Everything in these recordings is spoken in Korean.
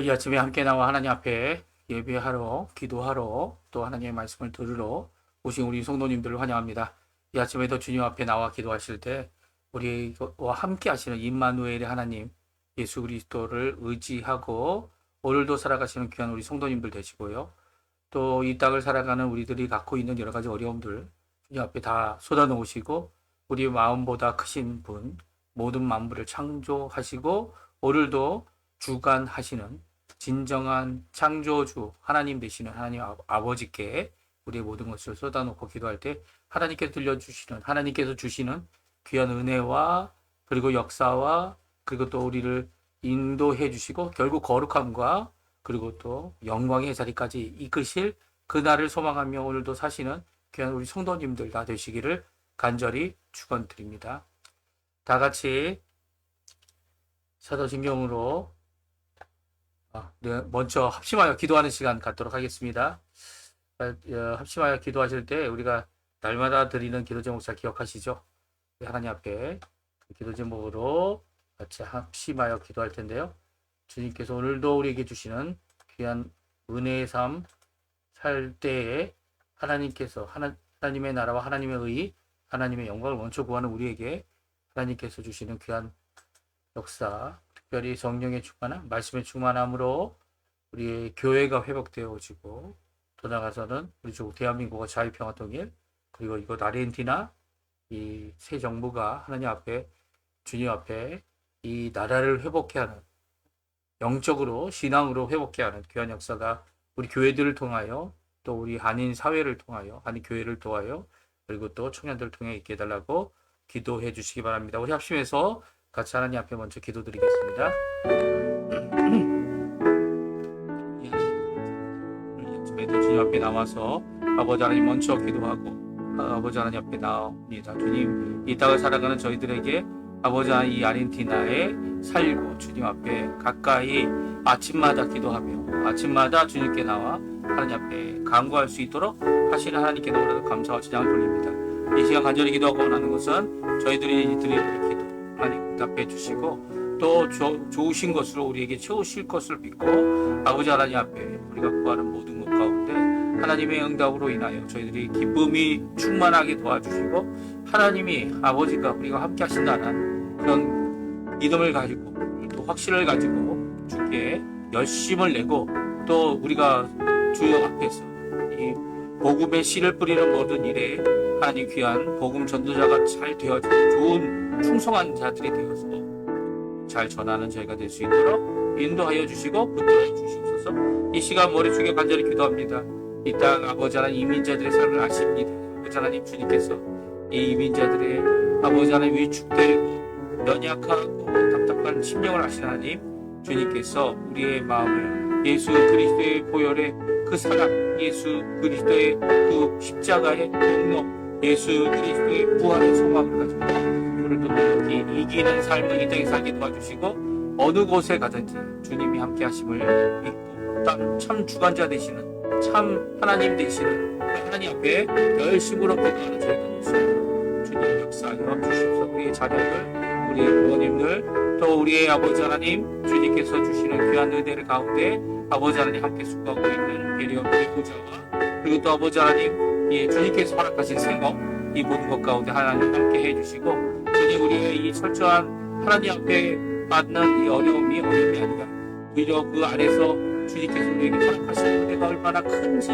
이 아침에 함께 나와 하나님 앞에 예배하러, 기도하러, 또 하나님의 말씀을 들으러 오신 우리 성도님들을 환영합니다. 이 아침에도 주님 앞에 나와 기도하실 때 우리와 함께 하시는 임마누엘의 하나님 예수 그리스도를 의지하고 오늘도 살아가시는 귀한 우리 성도님들 되시고요. 또 이 땅을 살아가는 우리들이 갖고 있는 여러 가지 어려움들 주님 앞에 다 쏟아놓으시고 우리 마음보다 크신 분, 모든 만물을 창조하시고 오늘도 주관하시는 진정한 창조주 하나님 되시는 하나님 아버지께 우리의 모든 것을 쏟아놓고 기도할 때 하나님께서 들려주시는 하나님께서 주시는 귀한 은혜와 그리고 역사와 그리고 또 우리를 인도해 주시고 결국 거룩함과 그리고 또 영광의 자리까지 이끄실 그날을 소망하며 오늘도 사시는 귀한 우리 성도님들 다 되시기를 간절히 축원드립니다. 다 같이 사도신경으로 먼저 합심하여 기도하는 시간 갖도록 하겠습니다. 합심하여 기도하실 때 우리가 날마다 드리는 기도 제목 잘 기억하시죠? 하나님 앞에 기도 제목으로 같이 합심하여 기도할 텐데요. 주님께서 오늘도 우리에게 주시는 귀한 은혜의 삶 살 때에 하나님께서 하나님의 나라와 하나님의 의, 하나님의 영광을 먼저 구하는 우리에게 하나님께서 주시는 귀한 역사, 특별히 성령의 충만함, 말씀의 충만함으로 우리의 교회가 회복되어지고 더 나아가서는 우리 조국 대한민국과 자유평화 통일 그리고 이곳 아르헨티나 이 새 정부가 하나님 앞에 주님 앞에 이 나라를 회복해 하는 영적으로 신앙으로 회복해 하는 귀한 역사가 우리 교회들을 통하여 또 우리 한인 사회를 통하여 한인 교회를 통하여 그리고 또 청년들을 통해 있게 해달라고 기도해 주시기 바랍니다. 우리 합심해서 같이 하나님 앞에 먼저 기도드리겠습니다. 주님 앞에 나와서 아버지 하나님 먼저 기도하고 아버지 하나님 앞에 나옵니다. 주님 이 땅을 살아가는 저희들에게 아버지 하나님 이 아르헨티나에 살고 주님 앞에 가까이 아침마다 기도하며 아침마다 주님께 나와 하나님 앞에 간구할 수 있도록 하시는 하나님께 너무나도 감사와 찬양을 돌립니다. 이 시간 간절히 기도하고 원하는 것은 저희들이 드리는 기도 하나님 응답해 주시고 또 좋으신 것으로 우리에게 채우실 것을 믿고 아버지 하나님 앞에 우리가 구하는 모든 것 가운데 하나님의 응답으로 인하여 저희들이 기쁨이 충만하게 도와주시고 하나님이 아버지가 우리가 함께 하신다는 그런 믿음을 가지고 또 확신을 가지고 주께 열심을 내고 또 우리가 주여 앞에서 이 복음의 씨를 뿌리는 모든 일에 하나님 귀한 복음 전도자가 잘 되어지고 좋은 충성한 자들이 되어서 잘 전하는 저희가 될 수 있도록 인도하여 주시고 붙들어 주시옵소서. 이 시간 머리 숙여 간절히 기도합니다. 이 땅 아버지 하나님 이민자들의 삶을 아십니다. 아버지 하나님 주님께서 이 이민자들의 아버지 하나님 위축되고 연약하고 답답한 심령을 아시는 하나님 주님께서 우리의 마음을 예수 그리스도의 보혈의 그 사랑, 예수 그리스도의 그 십자가의 공로, 예수 그리스도의 부활의 소망을 가지고 오늘도 노력히 이기는 삶을 이 땅에 살게 도와주시고 어느 곳에 가든지 주님이 함께 하심을 믿고 참 주관자 되시는 참 하나님 되시는 하나님 앞에 열심으로 기도하는 저희가 될 수 있도록 주님 역사하여 주십시오. 우리의 자녀들, 우리의 부모님들 또 우리의 아버지 하나님 주님께서 주시는 귀한 은혜를 가운데 아버지 하나님 함께 숙고하고 있는 배려 배우자와 그리고 또 아버지 하나님 이 주님께서 허락하신 생업 이 모든 것 가운데 하나님 함께 해주시고 주님 우리의 이 철저한 하나님 앞에 받는 이 어려움이 어려움이 아니라 오히려 그 안에서 주님께서 우리에게 허락하신 은혜가 얼마나 큰지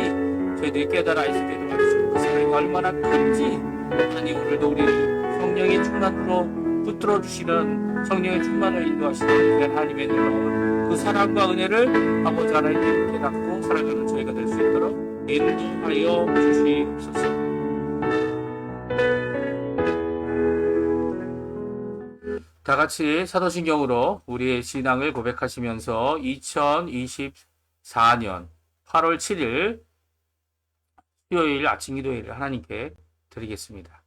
저희들이 깨달아 알수 있게 도와주시고 그 사랑이 얼마나 큰지 하나님 오늘도 우리를 성령의 충만으로 붙들어 주시는 성령의 충만을 인도하시는 하나님의 놀라운 그 사랑과 은혜를 아버지 하나님께 깨닫고 살아가는 저희가 될 수 있도록 인도하여 주시옵소서. 다 같이 사도신경으로 우리의 신앙을 고백하시면서 2024년 8월 7일 수요일 아침 기도회를 하나님께 드리겠습니다.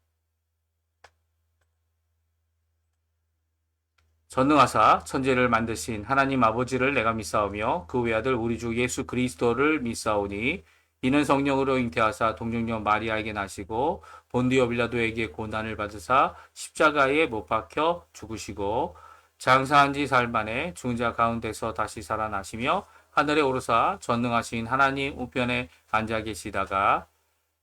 전능하사 천지를 만드신 하나님 아버지를 내가 믿사오며 그 외아들 우리 주 예수 그리스도를 믿사오니 이는 성령으로 잉태하사 동정녀 마리아에게 나시고 본디오 빌라도에게 고난을 받으사 십자가에 못 박혀 죽으시고 장사한 지 사흘 만에 죽은 자 가운데서 다시 살아나시며 하늘에 오르사 전능하신 하나님 우편에 앉아 계시다가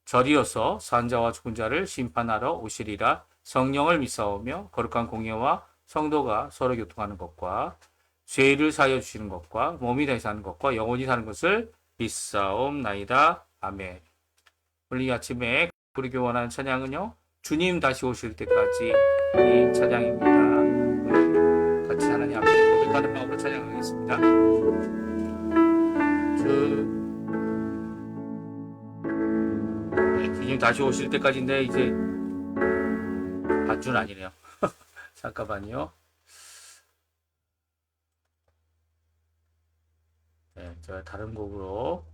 절이어서 산자와 죽은 자를 심판하러 오시리라. 성령을 믿사오며 거룩한 공예와 성도가 서로 교통하는 것과 죄를 사하여 주시는 것과 몸이 다시 사는 것과 영원히 사는 것을 믿사옵나이다. 아멘. 오늘 이 아침에 부르기 원하는 찬양은요, 주님 다시 오실 때까지 이 찬양입니다. 같이 하나님 앞에 고백하는 마음으로 찬양하겠습니다. 주님 다시 오실 때까지인데 이제 반주는 아니네요. 잠깐만요. 네, 제가 다른 곡으로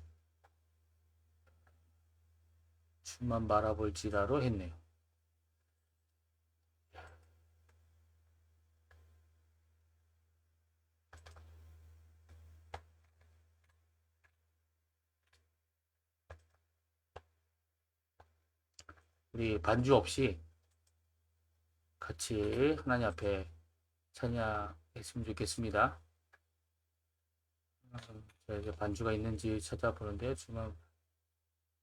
주만 바라볼지라로 했네요. 우리 반주 없이 같이 하나님 앞에 찬양했으면 좋겠습니다. 제가 이제 반주가 있는지 찾아보는데 주만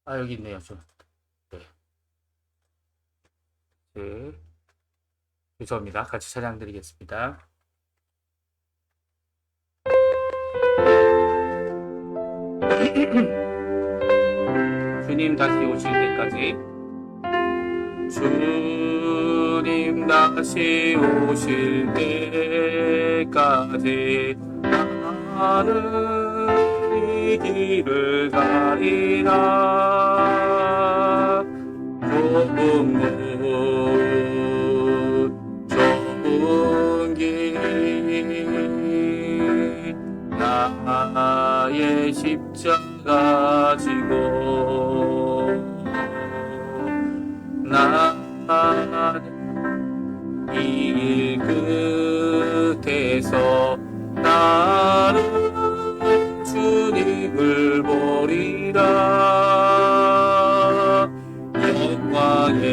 여기 있네요. 좀 네. 죄송합니다. 같이 찬양 드리겠습니다. 주님 다시 오실 때까지, 주님 다시 오실 때까지 나는 이 길을 가리라. 좁은 길 나의 십자가 지고 나는 이 끝에서 나는 주님을 보리라. 영광의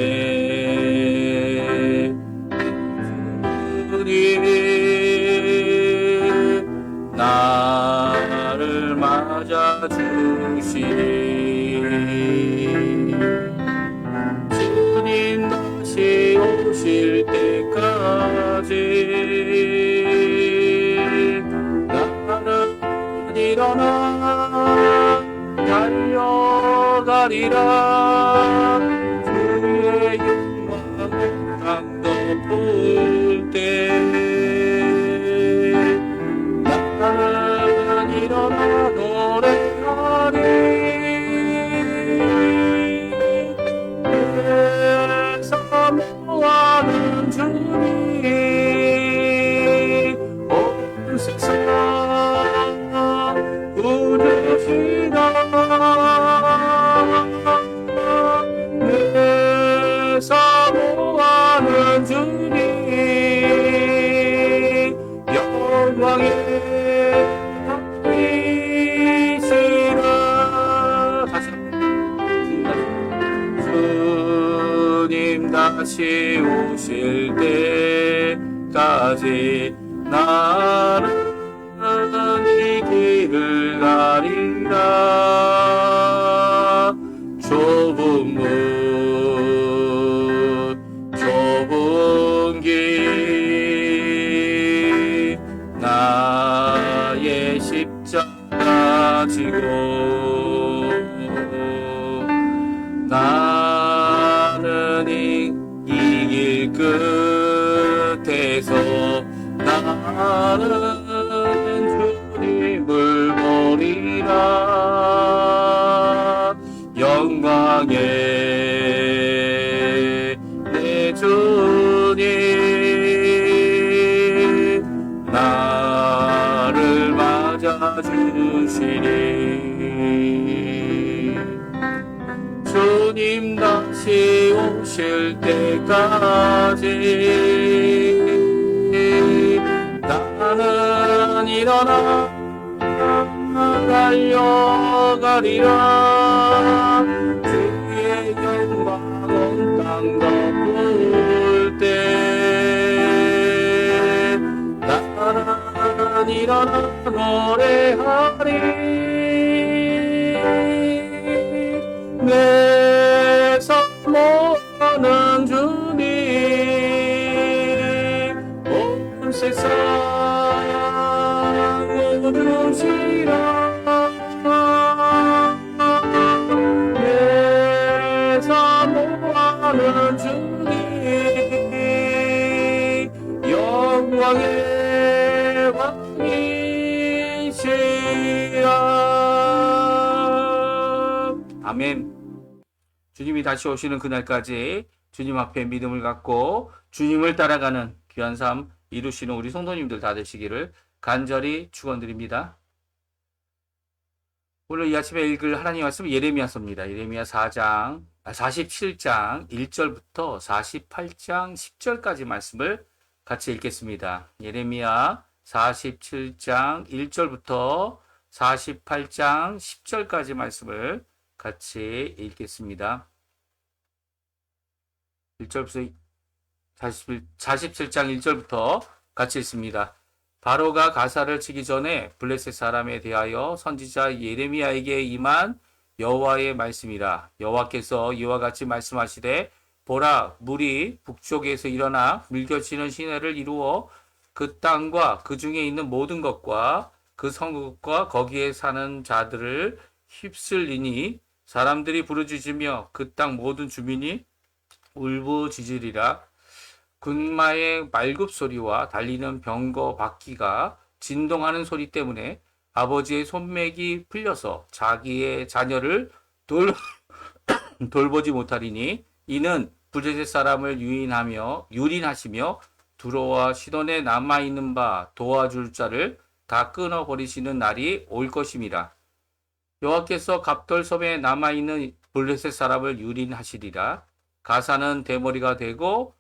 주님 나를 맞아 주시니 주님 다시 오실 때까지 나는 일어나 달려가리라. 주의 영광을 땅 덮을 때 나는 일어나 노래하리. 내 사모하는 주님 온 세상 구주시라. 내 사모하는 주님 영광의 다시 오실 때까지 나는 이 길을 가리라. 좁은 길 나의 십자가 지고 나는 이 길 끝에서 나는 주님을 보리라. 영광의 내 주님 나를 맞아 주시니 주님 다시 오실 때까지 나는 일어나 달려가리라. 주의 영광 온 땅 덮을 때 일어나 노래하리. 내 사모하는 주님 온 세상 모두시라. 내 사모하는 주님 영광의 왕이시라. 아멘. 주님이 다시 오시는 그날까지 주님 앞에 믿음을 갖고 주님을 따라가는 귀한 삶 이루시는 우리 성도님들 다 되시기를 간절히 축원드립니다. 오늘 이 아침에 읽을 하나님 말씀 예레미야서입니다. 예레미야 47장 1절부터 48장 10절까지 말씀을 같이 읽겠습니다. 예레미야 47장 1절부터 48장 10절까지 말씀을 같이 읽겠습니다. 1절부터 47장 1절부터 같이 읽습니다. 바로가 가사를 치기 전에 블레셋 사람에 대하여 선지자 예레미야에게 임한 여호와의 말씀이라. 여호와께서 이와 같이 말씀하시되 보라, 물이 북쪽에서 일어나 물결치는 시내를 이루어 그 땅과 그 중에 있는 모든 것과 그 성읍과 거기에 사는 자들을 휩쓸리니 사람들이 부르짖으며 그 땅 모든 주민이 울부짖으리라. 군마의 말굽 소리와 달리는 병거 바퀴가 진동하는 소리 때문에 아버지의 손맥이 풀려서 자기의 자녀를 돌보지 못하리니 이는 블레셋 사람을 유린하시며 두로와 시돈에 남아있는 바 도와줄 자를 다 끊어버리시는 날이 올 것임이라. 여호와께서 갑돌섬에 남아있는 블레셋 사람을 유린하시리라. 가사는 대머리가 되고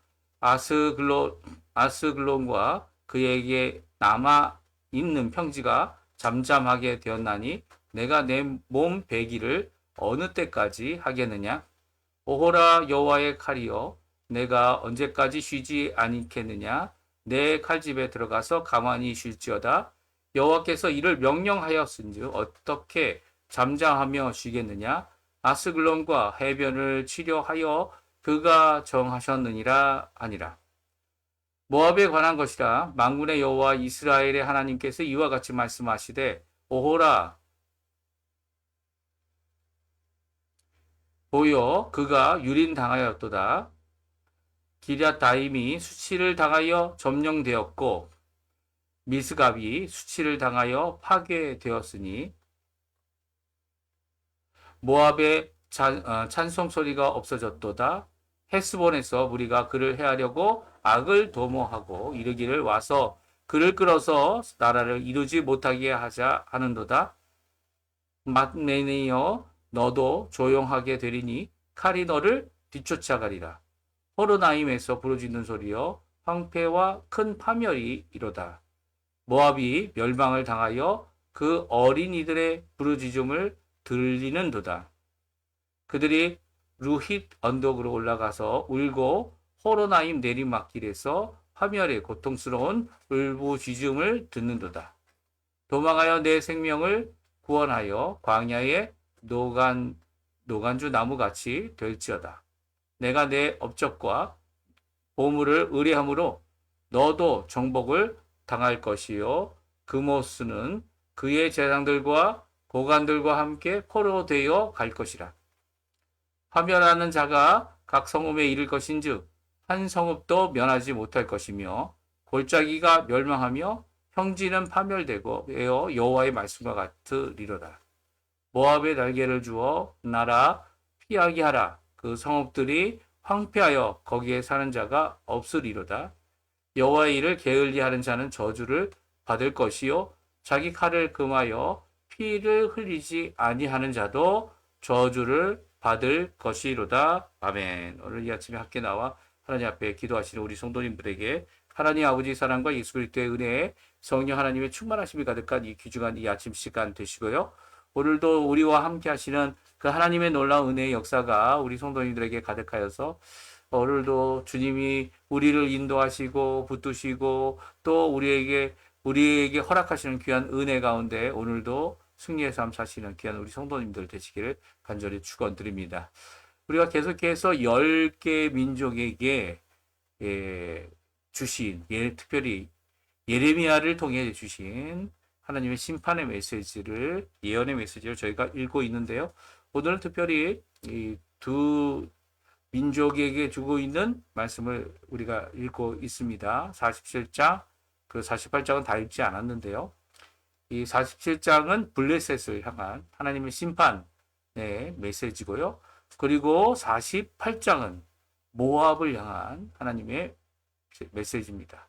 아스글론과 그에게 남아있는 평지가 잠잠하게 되었나니 내가 내 몸 배기를 어느 때까지 하겠느냐? 오호라 여호와의 칼이여, 내가 언제까지 쉬지 아니겠느냐? 내 칼집에 들어가서 가만히 쉴지어다. 여호와께서 이를 명령하였은즉 어떻게 잠잠하며 쉬겠느냐? 아스글론과 해변을 치료하여 그가 정하셨느니라 아니라. 모압에 관한 것이라. 만군의 여호와 이스라엘의 하나님께서 이와 같이 말씀하시되 오호라 보여, 그가 유린당하였도다. 기럇다임이 수치를 당하여 점령되었고 미스갑이 수치를 당하여 파괴되었으니 모압의 찬송 소리가 없어졌도다. 헤스본에서 무리가 그를 해하려고 악을 도모하고 이르기를 와서 그를 끌어서 나라를 이루지 못하게 하자 하는도다. 맛메니여, 너도 조용하게 되리니 칼이 너를 뒤쫓아가리라. 호로나임에서 부르짖는 소리여, 황폐와 큰 파멸이 이로다. 모압이 멸망을 당하여 그 어린이들의 부르짖음을 들리는도다. 그들이 루힛 언덕으로 올라가서 울고 호로나임 내리막길에서 파멸의 고통스러운 울부짖음을 듣는도다. 도망하여 내 생명을 구원하여 광야의 노간주 나무같이 될지어다. 내가 내 업적과 보물을 의뢰함으로 너도 정복을 당할 것이요, 그모스는 그의 재상들과 고관들과 함께 포로되어 갈 것이라. 파멸하는 자가 각 성읍에 이를 것인즉 한 성읍도 면하지 못할 것이며 골짜기가 멸망하며 평지는 파멸되고 여호와의 말씀과 같으리로다. 모압의 날개를 주어 나라 피하게 하라. 그 성읍들이 황폐하여 거기에 사는 자가 없으리로다. 여호와의 일을 게을리하는 자는 저주를 받을 것이요, 자기 칼을 금하여 피를 흘리지 아니하는 자도 저주를 받을 것이로다. 아멘. 오늘 이 아침에 함께 나와 하나님 앞에 기도하시는 우리 성도님들에게 하나님 아버지 사랑과 예수 그리스도의 은혜에 성령 하나님의 충만하심이 가득한 이 귀중한 이 아침 시간 되시고요. 오늘도 우리와 함께 하시는 그 하나님의 놀라운 은혜의 역사가 우리 성도님들에게 가득하여서 오늘도 주님이 우리를 인도하시고 붙드시고 또 우리에게 우리에게 허락하시는 귀한 은혜 가운데 오늘도 승리의 삶 사시는 귀한 우리 성도님들 되시기를 간절히 축원드립니다. 우리가 계속해서 10개 민족에게 주신, 특별히 예레미야를 통해 주신 하나님의 심판의 메시지를, 예언의 메시지를 저희가 읽고 있는데요. 오늘은 특별히 이 두 민족에게 주고 있는 말씀을 우리가 읽고 있습니다. 47장, 그 48장은 다 읽지 않았는데요. 이 47장은 블레셋을 향한 하나님의 심판의 메시지고요. 그리고 48장은 모압을 향한 하나님의 메시지입니다.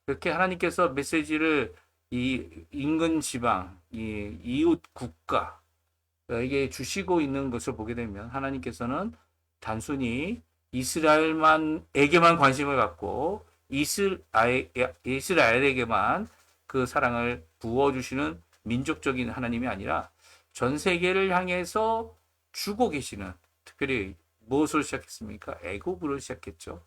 이렇게 하나님께서 메시지를 이 인근 지방, 이 이웃 국가에게 주시고 있는 것을 보게 되면 하나님께서는 단순히 이스라엘에게만 관심을 갖고 이스라엘에게만 그 사랑을 부어주시는 민족적인 하나님이 아니라 전 세계를 향해서 주고 계시는, 특별히 무엇을 시작했습니까? 애굽으로 시작했죠.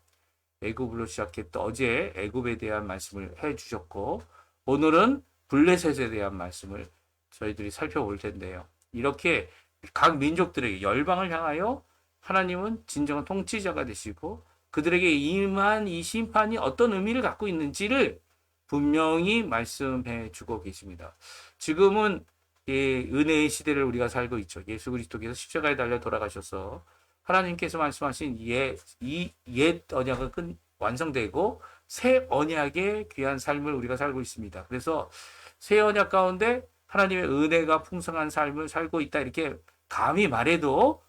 애굽으로 시작했던 어제 애굽에 대한 말씀을 해주셨고, 오늘은 블레셋에 대한 말씀을 저희들이 살펴볼 텐데요. 이렇게 각 민족들에게, 열방을 향하여 하나님은 진정한 통치자가 되시고 그들에게 임한 이 심판이 어떤 의미를 갖고 있는지를 분명히 말씀해 주고 계십니다. 지금은 은혜의 시대를 우리가 살고 있죠. 예수 그리스도께서 십자가에 달려 돌아가셔서 하나님께서 말씀하신 옛 언약은 완성되고 새 언약의 귀한 삶을 우리가 살고 있습니다. 그래서 새 언약 가운데 하나님의 은혜가 풍성한 삶을 살고 있다, 이렇게 감히 말해도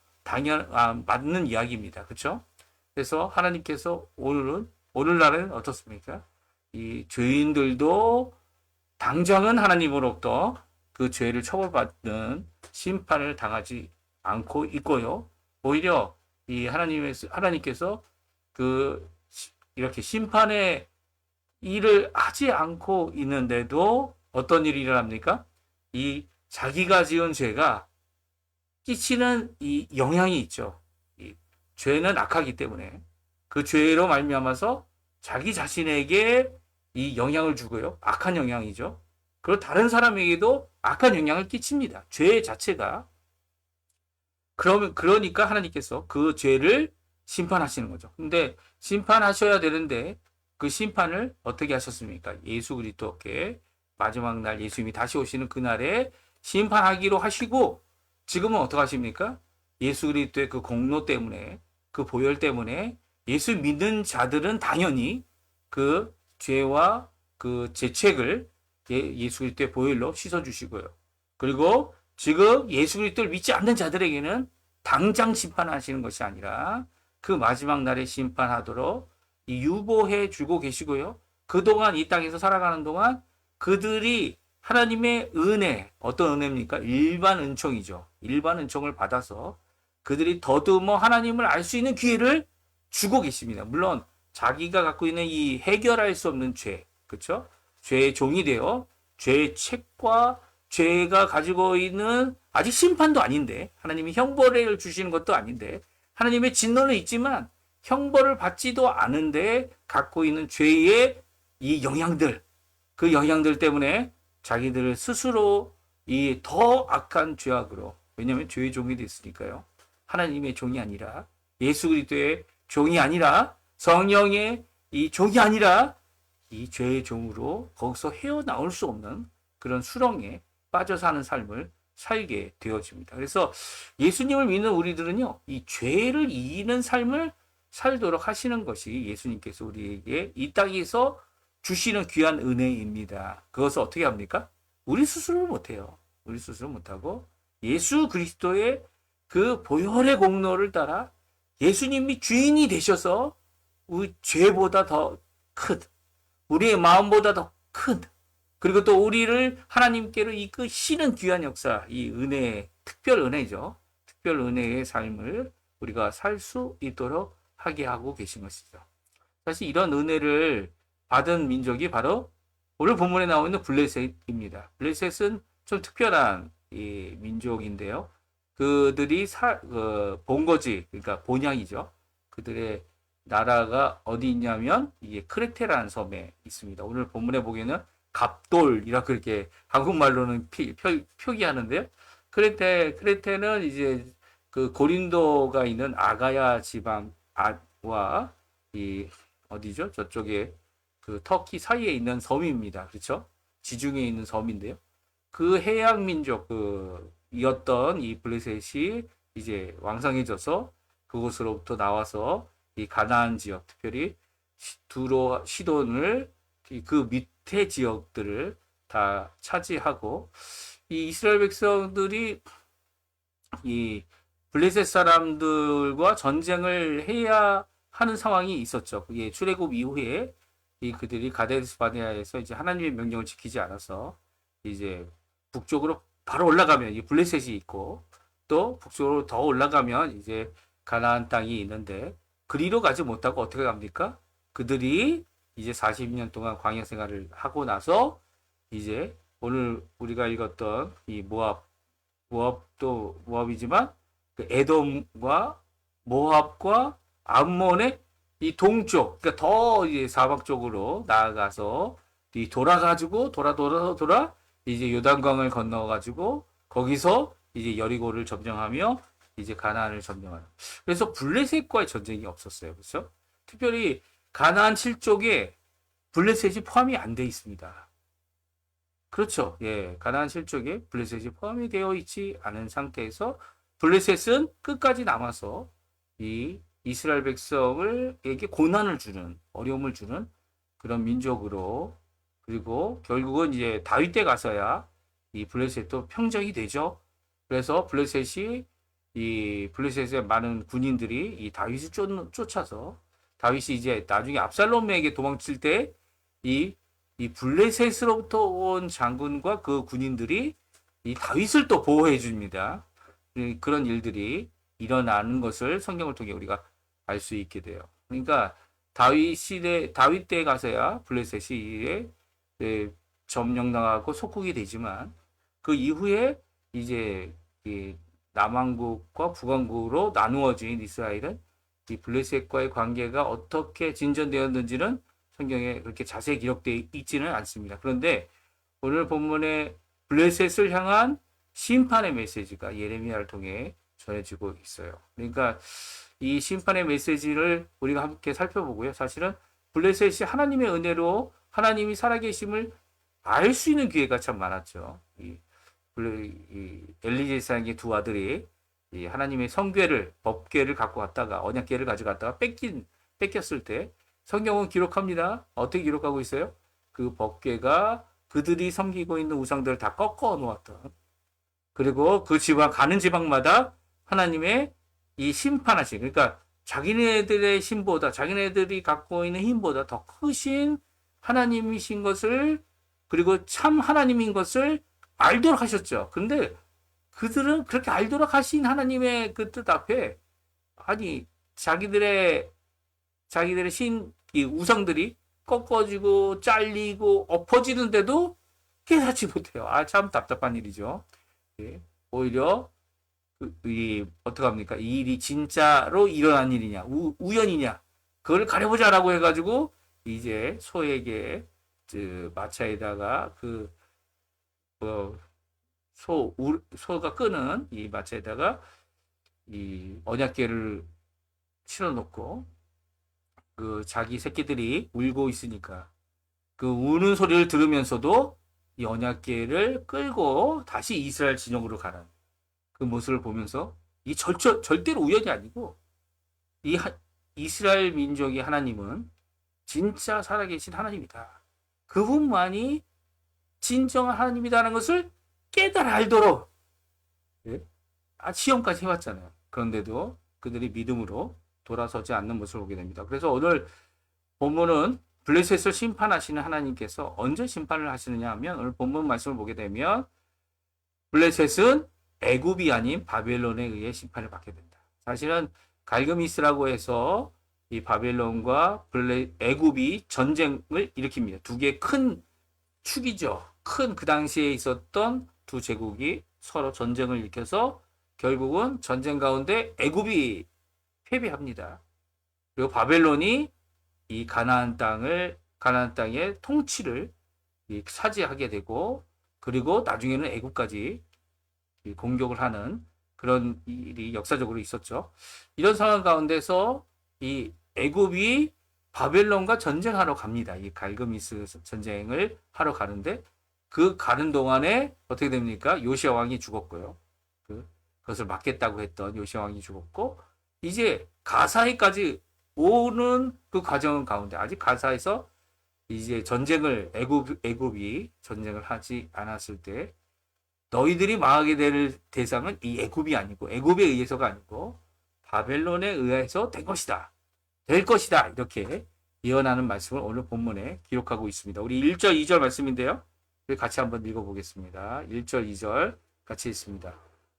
맞는 이야기입니다. 그렇죠? 그래서 하나님께서 오늘날은 어떻습니까? 이 죄인들도 당장은 하나님으로부터 그 죄를 처벌받는 심판을 당하지 않고 있고요. 오히려 이 하나님께서 이렇게 심판의 일을 하지 않고 있는데도 어떤 일이 일어납니까? 이 자기가 지은 죄가 끼치는 이 영향이 있죠. 이 죄는 악하기 때문에 그 죄로 말미암아서 자기 자신에게 이 영향을 주고요. 악한 영향이죠. 그리고 다른 사람에게도 악한 영향을 끼칩니다. 죄 자체가. 그러니까 하나님께서 그 죄를 심판하시는 거죠. 근데 심판하셔야 되는데 그 심판을 어떻게 하셨습니까? 예수 그리스도께 마지막 날 예수님이 다시 오시는 그날에 심판하기로 하시고, 지금은 어떻게 하십니까? 예수 그리스도의 그 공로 때문에, 그 보혈 때문에 예수 믿는 자들은 당연히 그 죄와 그 죄책을 예수 그리스도의 보혈로 씻어주시고요. 그리고 지금 예수 그리스도를 믿지 않는 자들에게는 당장 심판하시는 것이 아니라 그 마지막 날에 심판하도록 유보해 주고 계시고요. 그동안 이 땅에서 살아가는 동안 그들이 하나님의 은혜, 어떤 은혜입니까? 일반 은총이죠. 일반 은총을 받아서 그들이 더듬어 하나님을 알 수 있는 기회를 주고 계십니다. 물론 자기가 갖고 있는 이 해결할 수 없는 죄, 그렇죠? 죄의 종이 되어 죄의 책과 죄가 가지고 있는, 아직 심판도 아닌데, 하나님이 형벌을 주시는 것도 아닌데, 하나님의 진노는 있지만 형벌을 받지도 않은데 갖고 있는 죄의 이 영향들, 그 영향들 때문에 자기들을 스스로 이 더 악한 죄악으로, 왜냐하면 죄의 종이 됐으니까요. 하나님의 종이 아니라, 예수 그리스도의 종이 아니라, 성령의 이 종이 아니라 이 죄의 종으로 거기서 헤어나올 수 없는 그런 수렁에 빠져 사는 삶을 살게 되어집니다. 그래서 예수님을 믿는 우리들은요, 이 죄를 이기는 삶을 살도록 하시는 것이 예수님께서 우리에게 이 땅에서 주시는 귀한 은혜입니다. 그것을 어떻게 합니까? 우리 스스로 못해요. 우리 스스로 못하고 예수 그리스도의 그 보혈의 공로를 따라 예수님이 주인이 되셔서 우리 죄보다 더 큰, 우리의 마음보다 더 큰, 그리고 또 우리를 하나님께로 이끄시는 귀한 역사, 이 은혜, 특별 은혜죠. 특별 은혜의 삶을 우리가 살 수 있도록 하게 하고 계신 것이죠. 사실 이런 은혜를 받은 민족이 바로 오늘 본문에 나오고 있는 블레셋입니다. 블레셋은 좀 특별한 이 민족인데요. 그들이 본거지, 그러니까 본향이죠. 그들의 나라가 어디 있냐면 이게 크레테라는 섬에 있습니다. 오늘 본문에 보기에는 갑돌이라 그렇게 한국말로는 표기하는데요. 크레테는 이제 그 고린도가 있는 아가야 지방와 이 어디죠? 저쪽에 그 터키 사이에 있는 섬입니다. 그렇죠? 지중해에 있는 섬인데요. 그 해양 민족 이었던 이 블레셋이 이제 왕성해져서 그곳으로부터 나와서 이 가나안 지역, 특별히 두로 시돈을 그 밑에 지역들을 다 차지하고 이 이스라엘 백성들이 이 블레셋 사람들과 전쟁을 해야 하는 상황이 있었죠. 그게 출애굽 이후에 이 그들이 가데스 바네아에서 이제 하나님의 명령을 지키지 않아서 이제 북쪽으로 바로 올라가면 이 블레셋이 있고 또 북쪽으로 더 올라가면 이제 가나안 땅이 있는데 그리로 가지 못하고 어떻게 갑니까? 그들이 이제 40년 동안 광야 생활을 하고 나서 이제 오늘 우리가 읽었던 이 모압도 모압이지만 그 에돔과 모압과 암몬의 이 동쪽, 그러니까 더 이제 사막 쪽으로 나아가서 이 돌아가지고 돌아 이제 요단강을 건너가지고 거기서 이제 여리고를 점령하며 이제 가나안을 점령하는. 그래서 블레셋과의 전쟁이 없었어요. 그렇죠? 특별히 가나안 7족에 블레셋이 포함이 안 돼 있습니다. 그렇죠. 예. 가나안 7족에 블레셋이 포함이 되어 있지 않은 상태에서 블레셋은 끝까지 남아서 이 이스라엘 백성을에게 고난을 주는, 어려움을 주는 그런 민족으로, 그리고 결국은 이제 다윗 때 가서야 이 블레셋도 평정이 되죠. 그래서 이 블레셋의 많은 군인들이 이 다윗을 쫓아서 다윗이 이제 나중에 압살롬에게 도망칠 때 이 블레셋으로부터 온 장군과 그 군인들이 이 다윗을 또 보호해 줍니다. 그런 일들이 일어나는 것을 성경을 통해 우리가 알 수 있게 돼요. 그러니까 다윗 때에 가서야 블레셋이 점령당하고 속국이 되지만 그 이후에 이제 남왕국과 북왕국으로 나누어진 이스라엘은 이 블레셋과의 관계가 어떻게 진전되었는지는 성경에 그렇게 자세히 기록되어 있지는 않습니다. 그런데 오늘 본문에 블레셋을 향한 심판의 메시지가 예레미야를 통해 전해지고 있어요. 그러니까 이 심판의 메시지를 우리가 함께 살펴보고요. 사실은 블레셋이 하나님의 은혜로 하나님이 살아계심을 알 수 있는 기회가 참 많았죠. 이 엘리제사의 두 아들이 이 하나님의 성궤를, 법궤를 갖고 갔다가 언약궤를 가져갔다가 뺏겼을 때 성경은 기록합니다. 어떻게 기록하고 있어요? 그 법궤가 그들이 섬기고 있는 우상들을 다 꺾어 놓았던, 그리고 그 지방, 가는 지방마다 하나님의 이 심판하신, 그러니까 자기네들의 힘보다, 자기네들이 갖고 있는 힘보다 더 크신 하나님이신 것을, 그리고 참 하나님인 것을 알도록 하셨죠. 근데 그들은 그렇게 알도록 하신 하나님의 그 뜻 앞에, 아니, 자기들의 이 우상들이 꺾어지고 잘리고 엎어지는데도 깨닫지 못해요. 아, 참 답답한 일이죠. 예. 오히려 어떻게 합니까? 이 일이 진짜로 일어난 일이냐, 우연이냐, 그걸 가려보자라고 해가지고 이제 소에게 마차에다가 소가 끄는 이 마차에다가 이 언약궤를 실어놓고 그 자기 새끼들이 울고 있으니까 그 우는 소리를 들으면서도 이 언약궤를 끌고 다시 이스라엘 진영으로 가는 그 모습을 보면서 이 절대로 우연이 아니고 이스라엘 민족의 하나님은 진짜 살아계신 하나님이다. 그분만이 진정한 하나님이다라는 것을 깨달아 알도록 시험까지 해왔잖아요. 그런데도 그들이 믿음으로 돌아서지 않는 모습을 보게 됩니다. 그래서 오늘 본문은 블레셋을 심판하시는 하나님께서 언제 심판을 하시느냐 하면 오늘 본문 말씀을 보게 되면 블레셋은 애굽이 아닌 바벨론에 의해 심판을 받게 된다. 사실은 갈그미스라고 해서 이 바벨론과 애굽이 전쟁을 일으킵니다. 두 개의 큰 축이죠. 큰 그 당시에 있었던 두 제국이 서로 전쟁을 일으켜서 결국은 전쟁 가운데 애굽이 패배합니다. 그리고 바벨론이 이 가나안 땅의 통치를 차지하게 되고, 그리고 나중에는 애굽까지 공격을 하는 그런 일이 역사적으로 있었죠. 이런 상황 가운데서 이 애굽이 바벨론과 전쟁하러 갑니다. 이 갈그미스 전쟁을 하러 가는데, 그 가는 동안에 어떻게 됩니까? 요시아 왕이 죽었고요. 그것을 막겠다고 했던 요시아 왕이 죽었고, 이제 가사에까지 오는 그 과정 가운데, 아직 가사에서 이제 전쟁을 애굽이 전쟁을 하지 않았을 때, 너희들이 망하게 될 대상은 이 애굽이 아니고, 애굽에 의해서가 아니고 바벨론에 의해서 된 것이다. 될 것이다. 이렇게 예언하는 말씀을 오늘 본문에 기록하고 있습니다. 우리 1절, 2절 말씀인데요. 같이 한번 읽어보겠습니다. 1절, 2절 같이 읽습니다.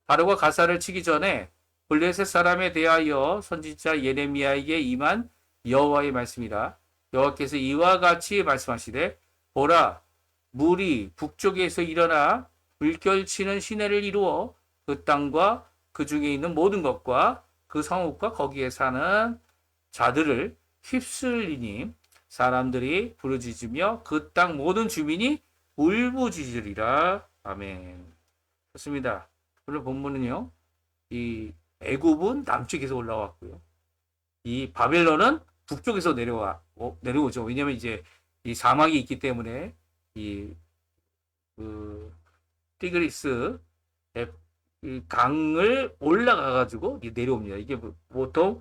바로가 가사를 치기 전에 블레셋 사람에 대하여 선지자 예레미야에게 임한 여호와의 말씀이라. 여호와께서 이와 같이 말씀하시되, 보라, 물이 북쪽에서 일어나 물결치는 시내를 이루어 그 땅과 그 중에 있는 모든 것과 그 성읍과 거기에 사는 자들을 휩쓸리니 사람들이 부르짖으며 그 땅 모든 주민이 울부짖으리라. 아멘. 좋습니다. 오늘 본문은요, 이 애굽은 남쪽에서 올라왔고요, 이 바벨론은 북쪽에서 내려오죠. 왜냐면 이제 이 사막이 있기 때문에 이 티그리스 이 강을 올라가가지고 내려옵니다. 이게 보통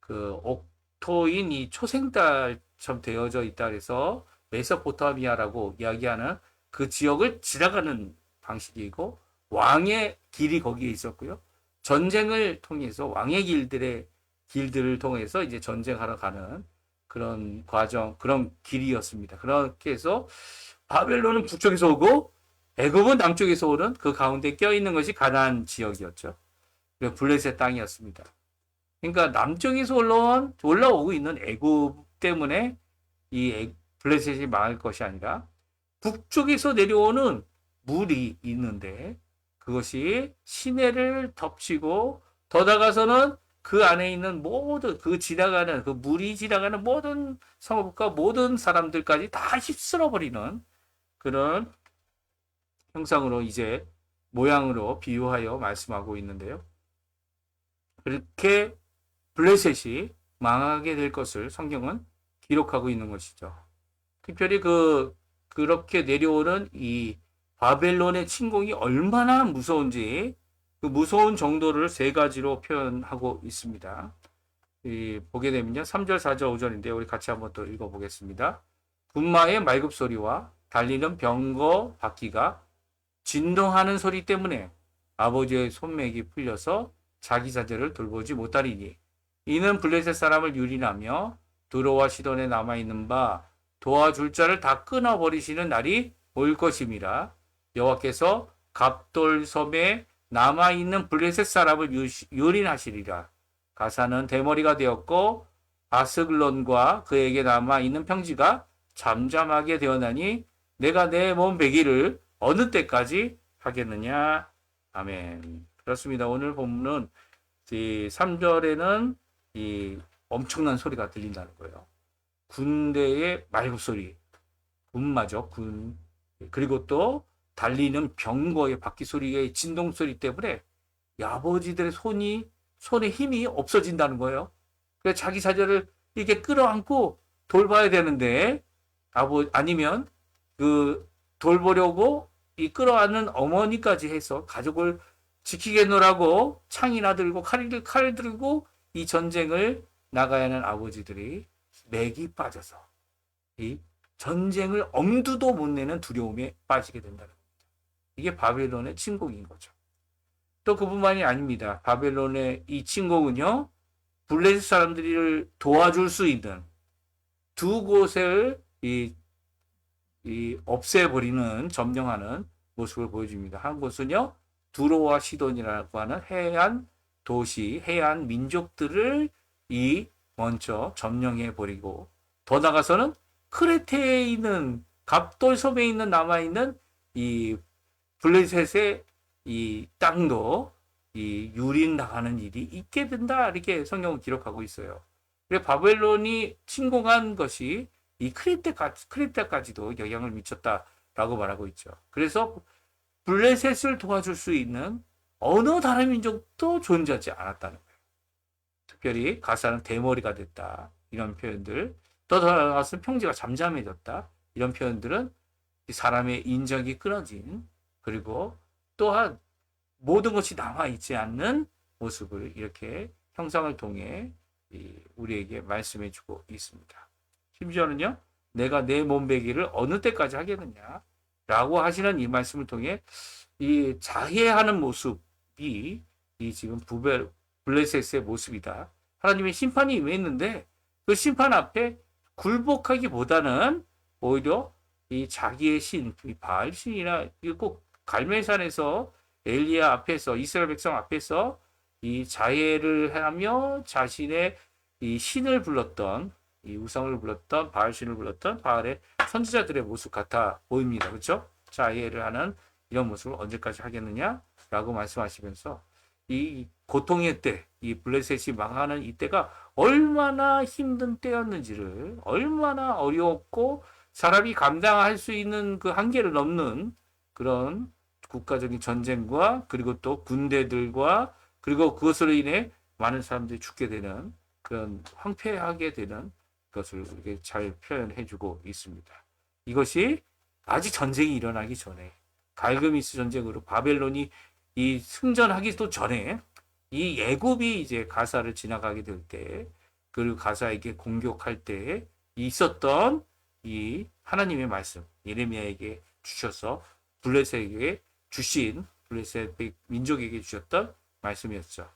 옥토인 이 초생달처럼 되어져 있다 그래서 메소포타미아라고 이야기하는 그 지역을 지나가는 방식이고, 왕의 길이 거기에 있었고요. 전쟁을 통해서 왕의 길들을 통해서 이제 전쟁하러 가는 그런 과정, 그런 길이었습니다. 그렇게 해서 바벨론은 북쪽에서 오고 애굽은 남쪽에서 오는 그 가운데 껴있는 것이 가나안 지역이었죠. 블레셋 땅이었습니다. 그러니까 남쪽에서 올라오고 있는 애굽 때문에 이 블레셋이 망할 것이 아니라 북쪽에서 내려오는 물이 있는데 그것이 시내를 덮치고, 더 나가서는 그 안에 있는 모든 그 물이 지나가는 모든 성읍과 모든 사람들까지 다 휩쓸어버리는 그런 형상으로, 이제 모양으로 비유하여 말씀하고 있는데요. 그렇게 블레셋이 망하게 될 것을 성경은 기록하고 있는 것이죠. 특별히 그렇게 내려오는 이 바벨론의 침공이 얼마나 무서운지, 그 무서운 정도를 세 가지로 표현하고 있습니다. 보게 되면요, 3절, 4절, 5절인데 우리 같이 한번 또 읽어보겠습니다. 군마의 말급 소리와 달리는 병거 바퀴가 진동하는 소리 때문에 아버지의 손맥이 풀려서 자기 자제를 돌보지 못하리니, 이는 블레셋 사람을 유린하며 두로와 시돈에 남아있는 바 도와줄 자를 다 끊어버리시는 날이 올 것임이라. 여호와께서 갑돌섬에 남아있는 블레셋 사람을 유린하시리라. 가사는 대머리가 되었고 아스글론과 그에게 남아있는 평지가 잠잠하게 되었나니 내가 내 몸 배기를 어느 때까지 하겠느냐. 아멘. 그렇습니다. 오늘 본문은 3절에는 이 엄청난 소리가 들린다는 거예요. 군대의 말굽 소리, 군마죠, 군. 그리고 또 달리는 병거의 바퀴 소리의 진동 소리 때문에 아버지들의 손에 힘이 없어진다는 거예요. 그래서 자기 자녀를 이렇게 끌어안고 돌봐야 되는데, 아니면 돌보려고 이 끌어안는 어머니까지 해서 가족을 지키겠노라고 창이나 들고 칼 들고 이 전쟁을 나가야 하는 아버지들이 맥이 빠져서 이 전쟁을 엄두도 못 내는 두려움에 빠지게 된다는 겁니다. 이게 바벨론의 침공인 거죠. 또 그뿐만이 아닙니다. 바벨론의 이 침공은요, 블레셋 사람들을 도와줄 수 있는 두 곳을 없애버리는, 점령하는 모습을 보여줍니다. 한 곳은요, 두로와 시돈이라고 하는 해안 도시, 해안 민족들을 먼저 점령해버리고, 더 나가서는 크레테에 있는 갑돌섬에 남아있는 이 블레셋의 이 땅도 유린 나가는 일이 있게 된다, 이렇게 성경은 기록하고 있어요. 그래서 바벨론이 침공한 것이 이 크리테까지도 영향을 미쳤다라고 말하고 있죠. 그래서 블레셋을 도와줄 수 있는 어느 다른 민족도 존재하지 않았다는 거예요. 특별히 가사는 대머리가 됐다. 이런 표현들. 또 나아가서 평지가 잠잠해졌다. 이런 표현들은 사람의 인정이 끊어진, 그리고 또한 모든 것이 남아있지 않는 모습을 이렇게 형상을 통해 우리에게 말씀해 주고 있습니다. 심지어는요, 내가 내 몸베기를 어느 때까지 하겠느냐 라고 하시는 이 말씀을 통해 이 자해하는 모습이 이 지금 블레셋의 모습이다. 하나님의 심판이 임했는데 그 심판 앞에 굴복하기보다는 오히려 이 자기의 신, 이 바알 신이나 꼭 갈멜산에서 엘리야 앞에서 이스라엘 백성 앞에서 이 자해를 하며 자신의 이 신을 불렀던 이 우상을 불렀던 바알 신을 불렀던 바알의 선지자들의 모습 같아 보입니다. 그렇죠? 자해를 하는 이런 모습을 언제까지 하겠느냐라고 말씀하시면서 이 고통의 때, 이 블레셋이 망하는 이때가 얼마나 힘든 때였는지를, 얼마나 어려웠고 사람이 감당할 수 있는 그 한계를 넘는 그런 국가적인 전쟁과 그리고 또 군대들과 그리고 그것으로 인해 많은 사람들이 죽게 되는 그런 황폐하게 되는 것을 이렇게 잘 표현해주고 있습니다. 이것이 아직 전쟁이 일어나기 전에 갈그미스 전쟁으로 바벨론이 이 승전하기도 전에 이 애굽이 이제 가사를 지나가게 될 때, 그리고 가사에게 공격할 때 있었던 이 하나님의 말씀, 예레미야에게 주셔서 블레셋에게 주신, 블레셋 민족에게 주셨던 말씀이었죠.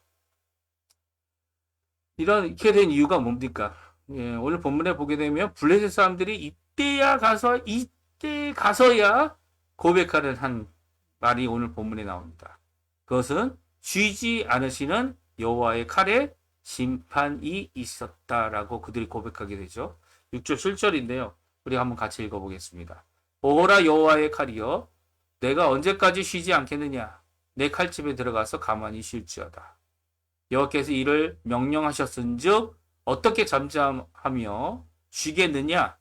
이렇게 된 이유가 뭡니까? 예, 오늘 본문에 보게 되면 블레셋 사람들이 이때 가서야 고백하는 한 말이 오늘 본문에 나옵니다. 그것은 쉬지 않으시는 여호와의 칼에 심판이 있었다라고 그들이 고백하게 되죠. 6절 7절인데요. 우리 한번 같이 읽어보겠습니다. 오호라 여호와의 칼이여, 내가 언제까지 쉬지 않겠느냐? 내 칼집에 들어가서 가만히 쉴지어다. 여호와께서 이를 명령하셨은즉 어떻게 잠잠하며 쉬겠느냐?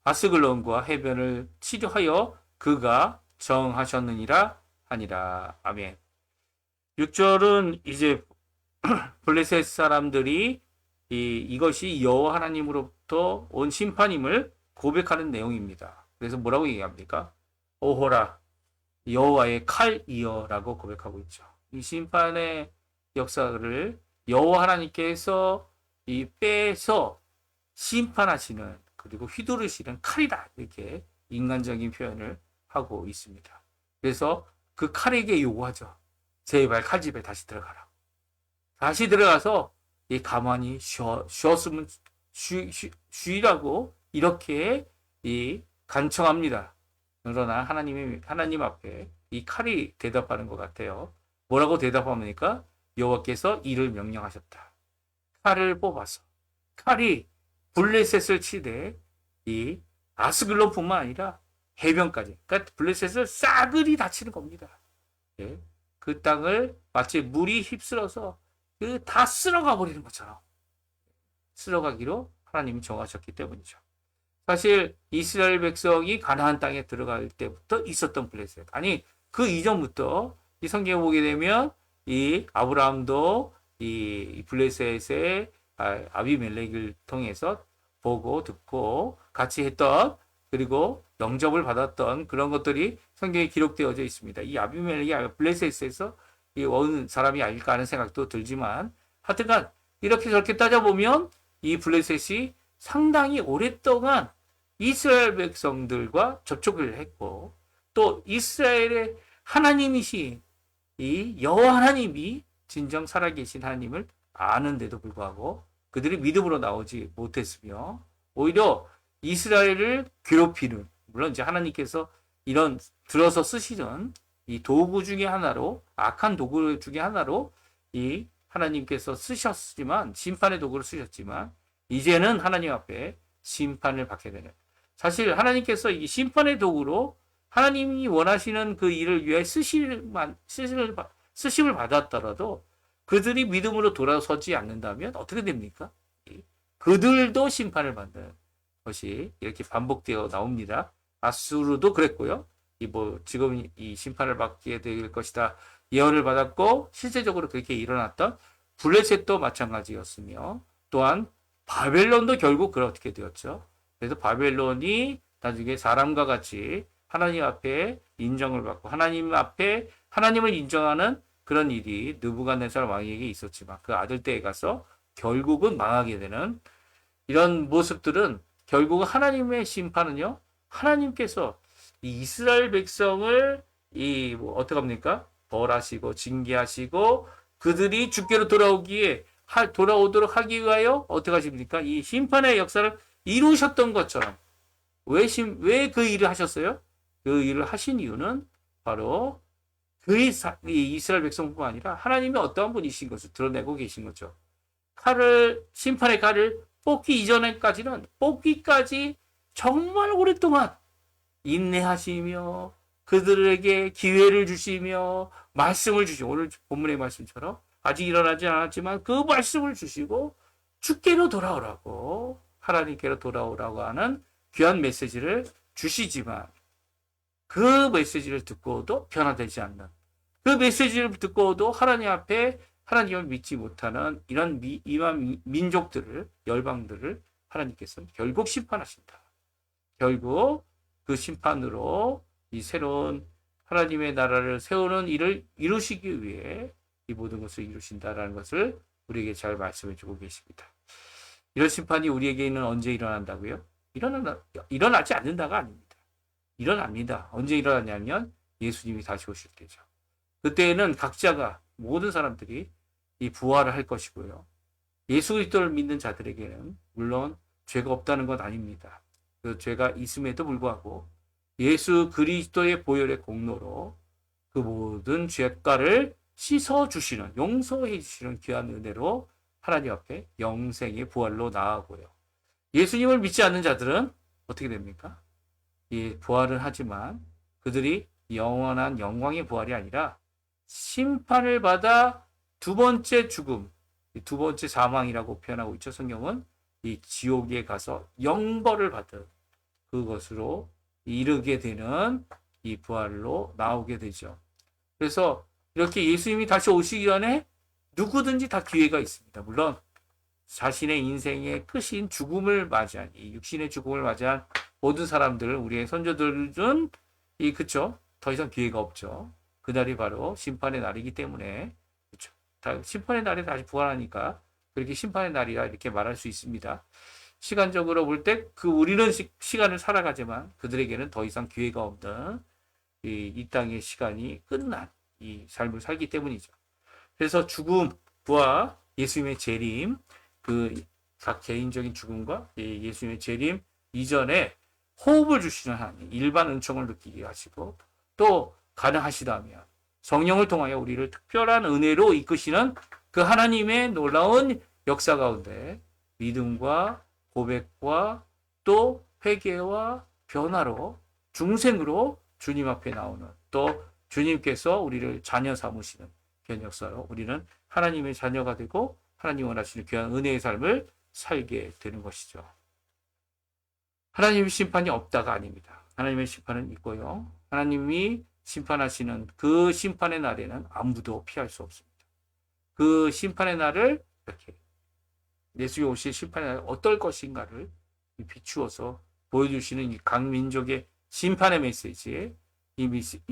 아스글론과 해변을 치료하여 그가 정하셨느니라 하니라. 아멘. 6절은 이제 블레셋 사람들이 이것이 여호와 하나님으로부터 온 심판임을 고백하는 내용입니다. 그래서 뭐라고 얘기합니까? 오호라 여호와의 칼이여라고 고백하고 있죠. 이 심판의 역사를 여호와 하나님께서 이 빼서 심판하시는, 그리고 휘두르시는 칼이다, 이렇게 인간적인 표현을 하고 있습니다. 그래서 그 칼에게 요구하죠. 제발 칼집에 다시 들어가라. 다시 들어가서 이 가만히 쉬었으면 쉬라고 이렇게 이 간청합니다. 그러나 하나님 앞에 이 칼이 대답하는 것 같아요. 뭐라고 대답합니까? 여호와께서 이를 명령하셨다. 칼을 뽑아서 칼이 블레셋을 치되 이 아스글론뿐만 아니라 해변까지, 그러니까 블레셋을 싸그리 다치는 겁니다. 예. 그 땅을 마치 물이 휩쓸어서 다 쓸어가 버리는 것처럼 쓸어가기로 하나님이 정하셨기 때문이죠. 사실 이스라엘 백성이 가나안 땅에 들어갈 때부터 있었던 블레셋, 아니 그 이전부터 이 성경에 보게 되면 이 아브라함도 이 블레셋의 아비멜렉을 통해서 보고 듣고 같이 했던, 그리고 영접을 받았던 그런 것들이 성경에 기록되어져 있습니다. 이 아비멜렉이 블레셋에서 온 사람이 아닐까 하는 생각도 들지만, 하여튼간 이렇게 저렇게 따져보면 이 블레셋이 상당히 오랫동안 이스라엘 백성들과 접촉을 했고, 또 이스라엘의 하나님이신 이 여호와 하나님이 진정 살아계신 하나님을 아는데도 불구하고 그들이 믿음으로 나오지 못했으며, 오히려 이스라엘을 괴롭히는, 물론 이제 하나님께서 이런 들어서 쓰시는 이 도구 중에 하나로, 악한 도구 중에 하나로 이 하나님께서 쓰셨지만, 심판의 도구를 쓰셨지만 이제는 하나님 앞에 심판을 받게 되는, 사실 하나님께서 이 심판의 도구로 하나님이 원하시는 그 일을 위해 쓰심을 받았더라도 그들이 믿음으로 돌아서지 않는다면 어떻게 됩니까? 그들도 심판을 받는 것이 이렇게 반복되어 나옵니다. 아수르도 그랬고요. 지금 이 심판을 받게 될 것이다. 예언을 받았고 실제적으로 그렇게 일어났던 블레셋도 마찬가지였으며 또한 바벨론도 결국 그렇게 되었죠. 그래서 바벨론이 나중에 사람과 같이 하나님 앞에 인정을 받고 하나님 앞에 하나님을 인정하는 그런 일이 느부갓네살 왕에게 있었지만 그 아들 때에 가서 결국은 망하게 되는 이런 모습들은 결국은 하나님의 심판은요. 하나님께서 이 이스라엘 백성을 어떻게 합니까? 벌하시고 징계하시고 그들이 주께로 돌아오도록 하기 위하여 어떻게 하십니까? 이 심판의 역사를 이루셨던 것처럼 왜 그 일을 하셨어요? 그 일을 하신 이유는 바로 이 이스라엘 백성뿐만 아니라 하나님이 어떠한 분이신 것을 드러내고 계신 거죠. 심판의 칼을 뽑기 이전까지는 뽑기까지 정말 오랫동안 인내하시며 그들에게 기회를 주시며 말씀을 주시고 오늘 본문의 말씀처럼 아직 일어나지 않았지만 그 말씀을 주시고 주께로 돌아오라고 하나님께로 돌아오라고 하는 귀한 메시지를 주시지만 그 메시지를 듣고도 변화되지 않는 그 메시지를 듣고도 하나님 앞에 하나님을 믿지 못하는 이런 민족들을 열방들을 하나님께서 결국 심판하신다. 결국 그 심판으로 이 새로운 하나님의 나라를 세우는 일을 이루시기 위해 이 모든 것을 이루신다라는 것을 우리에게 잘 말씀해 주고 계십니다. 이런 심판이 우리에게는 언제 일어난다고요? 일어나지 않는다가 아닙니다. 일어납니다. 언제 일어나냐면 예수님이 다시 오실 때죠. 그때에는 각자가 모든 사람들이 이 부활을 할 것이고요. 예수 그리스도를 믿는 자들에게는 물론 죄가 없다는 건 아닙니다. 그 죄가 있음에도 불구하고 예수 그리스도의 보혈의 공로로 그 모든 죄가를 씻어주시는 용서해 주시는 귀한 은혜로 하나님 앞에 영생의 부활로 나아가고요. 예수님을 믿지 않는 자들은 어떻게 됩니까? 부활을 하지만 그들이 영원한 영광의 부활이 아니라 심판을 받아 두 번째 죽음, 두 번째 사망이라고 표현하고 있죠. 성경은 이 지옥에 가서 영벌을 받은 그것으로 이르게 되는 이 부활로 나오게 되죠. 그래서 이렇게 예수님이 다시 오시기 전에 누구든지 다 기회가 있습니다. 물론 자신의 인생의 끝인 죽음을 맞이한 이 육신의 죽음을 맞이한 모든 사람들, 우리의 선조들은 그쵸? 더 이상 기회가 없죠. 그날이 바로 심판의 날이기 때문에 그쵸? 심판의 날에 다시 부활하니까 그렇게 심판의 날이라 이렇게 말할 수 있습니다. 시간적으로 볼 때 우리는 시간을 살아가지만 그들에게는 더 이상 기회가 없는 이 땅의 시간이 끝난 이 삶을 살기 때문이죠. 그래서 죽음, 부활, 예수님의 재림, 각 개인적인 죽음과 예수님의 재림 이전에 호흡을 주시는 하나님, 일반 은총을 느끼게 하시고 또 가능하시다면 성령을 통하여 우리를 특별한 은혜로 이끄시는 그 하나님의 놀라운 역사 가운데 믿음과 고백과 또 회개와 변화로 중생으로 주님 앞에 나오는 또 주님께서 우리를 자녀 삼으시는 그런 역사로 우리는 하나님의 자녀가 되고 하나님 원하시는 귀한 은혜의 삶을 살게 되는 것이죠. 하나님의 심판이 없다가 아닙니다. 하나님의 심판은 있고요. 하나님이 심판하시는 그 심판의 날에는 아무도 피할 수 없습니다. 그 심판의 날을 이렇게 예수의 오실 심판의 날 어떨 것인가를 비추어서 보여주시는 이 각 민족의 심판의 메시지에 이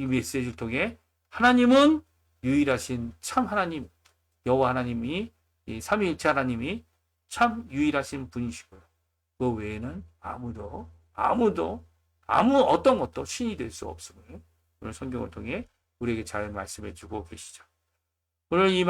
메시지를 통해 하나님은 유일하신 참 하나님 여호와 하나님이 이 삼위일체 하나님이 참 유일하신 분이시고요. 그 외에는 아무 어떤 것도 신이 될 수 없음을 오늘 성경을 통해 우리에게 잘 말씀해 주고 계시죠. 오늘 이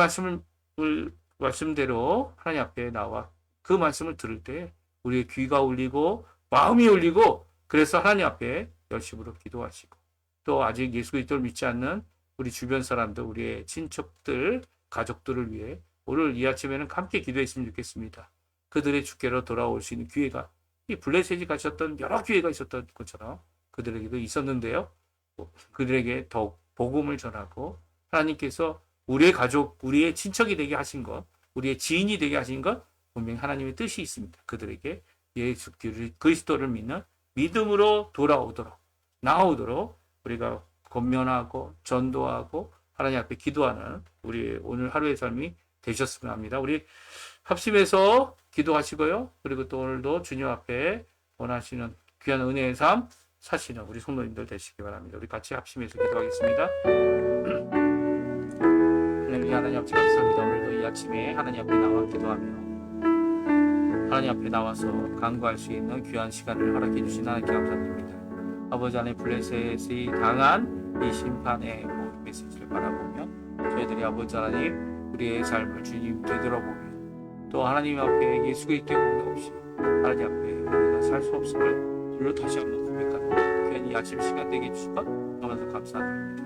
말씀대로 하나님 앞에 나와 그 말씀을 들을 때 우리의 귀가 울리고 마음이 울리고 그래서 하나님 앞에 열심으로 기도하시고 또 아직 예수 그리스도를 믿지 않는 우리 주변 사람들, 우리의 친척들, 가족들을 위해 오늘 이 아침에는 함께 기도했으면 좋겠습니다. 그들의 주께로 돌아올 수 있는 기회가 이 블레셋이 가졌던 여러 기회가 있었던 것처럼 그들에게도 있었는데요. 그들에게 더욱 복음을 전하고 하나님께서 우리의 가족, 우리의 친척이 되게 하신 것, 우리의 지인이 되게 하신 것 분명히 하나님의 뜻이 있습니다. 그들에게 예수 그리스도를 믿는 믿음으로 나오도록 우리가 권면하고 전도하고 하나님 앞에 기도하는 우리 오늘 하루의 삶이 되셨으면 합니다. 우리 합심해서 기도하시고요. 그리고 또 오늘도 주님 앞에 원하시는 귀한 은혜의 삶 사시는 우리 성도님들 되시기 바랍니다. 우리 같이 합심해서 기도하겠습니다. 하나님 아버지 감사합니다. 오늘도 이 아침에 하나님 앞에 나와 기도하며 하나님 앞에 나와서 간구할 수 있는 귀한 시간을 허락해 주신 하나님께 감사드립니다. 아버지 안에 블레셋이 당한 이 심판의 모든 메시지를 바라보며 저희들이 아버지 하나님 우리의 삶을 주님 되돌아보며 또 하나님 앞에 예수 그리스도의 공로 없이 하나님 앞에 우리가 살 수 없음을 오늘 다시 한번 고백하는 귀한 이 아침 시간 되게 해주신 것 너무나도 감사드립니다.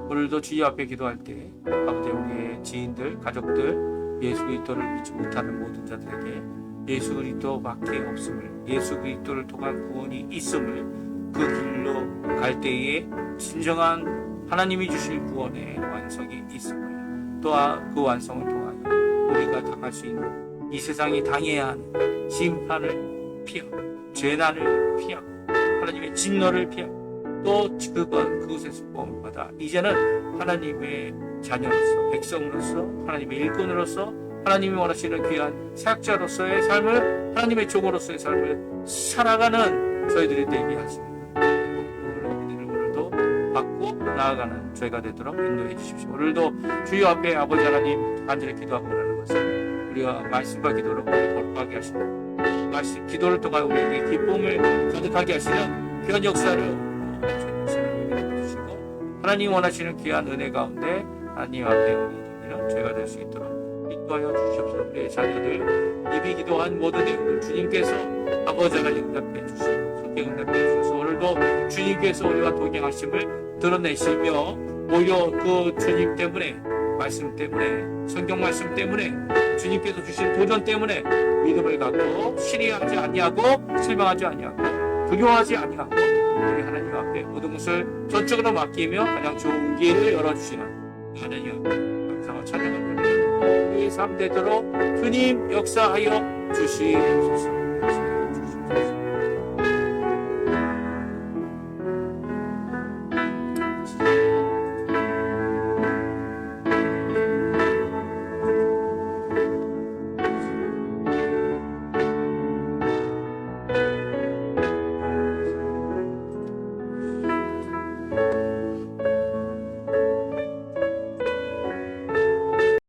오늘도 주님 앞에 기도할 때 아버지 우리의 지인들, 가족들 예수 그리스도를 믿지 못하는 모든 자들에게 예수 그리스도밖에 없음을 예수 그리스도를 통한 구원이 있음을 그 길로 갈 때에 진정한 하나님이 주실 구원의 완성이 있음을 또 그 완성을 통하여 우리가 당할 수 있는 이 세상이 당해야 하는 심판을 피하고 재난을 피하고 하나님의 진노를 피하고 또 그곳에서 구원을 받아 이제는 하나님의 자녀로서 백성으로서 하나님의 일꾼으로서 하나님이 원하시는 귀한 사역자로서의 삶을 하나님의 종으로서의 삶을 살아가는 저희들이 되게 하십니다. 오늘도 받고 나아가는 저희가 되도록 인도해 주십시오. 오늘도 주여 앞에 아버지 하나님 간절히 기도하고 오라는 것을 우리가 말씀과 기도로 거룩하게 하시고 말씀 기도를 통하여 우리에게 기쁨을 가득하게 하시는 귀한 역사를 주시고 하나님 원하시는 귀한 은혜 가운데 하나님 앞에 우리는 저희가 될 수 있도록 인도하여 주시옵소서. 우리의 자녀들 입이 기도한 모든 내용을 주님께서 아버지 하나님 응답해 주시고 성경 응답해 주셔서 오늘도 주님께서 우리와 동행하심을 드러내시며 오히려 그 주님 때문에 말씀 때문에 성경 말씀 때문에 주님께서 주신 도전 때문에 믿음을 갖고 실의하지 아니하고 실망하지 아니하고 두려워하지 아니하고 우리 하나님 앞에 모든 것을 전적으로 맡기며 가장 좋은 길을 열어주시는 하나님 앞에 감사와 찬양을 드리는 우리의 삶 되도록 주님 역사하여 주시옵소서.